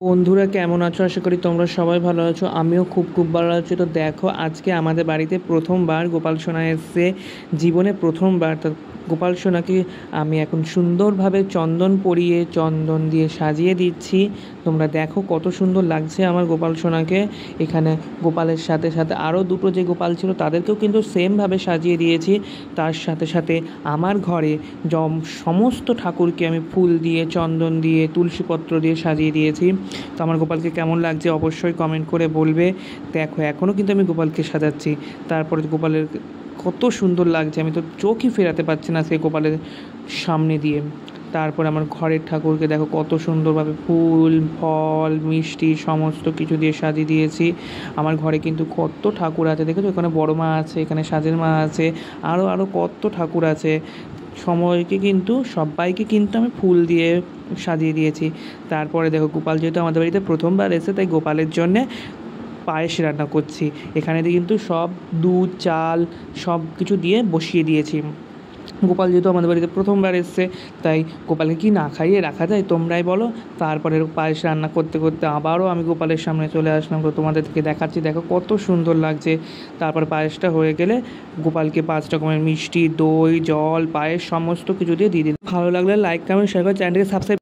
বন্ধুরা কেমন আছো? আশা করি তোমরা সবাই ভালো আছো। আমিও খুব ভালো আছি। তো দেখো, আজকে আমাদের বাড়িতে প্রথমবার গোপাল সোনা এসছে, জীবনে প্রথমবার। তো গোপাল সোনাকে আমি এখন সুন্দরভাবে চন্দন পরিয়ে চন্দন দিয়ে সাজিয়ে দিচ্ছি। তোমরা দেখো কত সুন্দর লাগছে আমার গোপাল সোনাকে। এখানে গোপালের সাথে সাথে আরও দুটো যে গোপাল ছিল তাদেরকেও কিন্তু সেমভাবে সাজিয়ে দিয়েছি। তার সাথে সাথে আমার ঘরে সমস্ত ঠাকুরকে আমি ফুল দিয়ে, চন্দন দিয়ে, তুলসীপত্র দিয়ে সাজিয়ে দিয়েছি। তো আমার গোপালকে কেমন লাগছে অবশ্যই কমেন্ট করে বলবে। দেখো, এখনও কিন্তু আমি গোপালকে সাজাচ্ছি। তারপরে গোপালের কত সুন্দর লাগছে, আমি তো চোখই ফেরাতে পারছি না সেই গোপালের সামনে দিয়ে। তারপর আমার ঘরের ঠাকুরকে দেখো কত সুন্দরভাবে ফুল, ফল, মিষ্টি সমস্ত কিছু দিয়ে সাজিয়ে দিয়েছি। আমার ঘরে কিন্তু কত ঠাকুর আছে, দেখেছো? এখানে বড় মা আছে, এখানে সাজের মা আছে, আরও কত ঠাকুর আছে। সবাইকে কিন্তু আমি ফুল দিয়ে সাজিয়ে দিয়েছি। তারপরে দেখো, গোপাল যেহেতু আমাদের বাড়িতে প্রথমবার এসে, তাই গোপালের জন্যে পায়েস রান্না করছি। এখানে কিন্তু সব দুধ, চাল সব কিছু দিয়ে বসিয়ে দিয়েছি। গোপাল যেহেতু আমাদের বাড়িতে প্রথমবার এসছে, তাই গোপালকে কি না খাইয়ে রাখা যায় তোমরাই বলো। তারপরে পায়েস রান্না করতে করতে আবারও আমি গোপালের সামনে চলে আসলাম। তো তোমাদেরকে দেখাচ্ছি, দেখো কত সুন্দর লাগছে। তারপর পায়েসটা হয়ে গেলে গোপালকে 5 রকমের মিষ্টি, দই, জল, পায়েস সমস্ত কিছু দিয়ে দিলাম। ভালো লাগলে লাইক, কমেন্ট, শেয়ার করে চ্যানেলকে সাবস্ক্রাইব।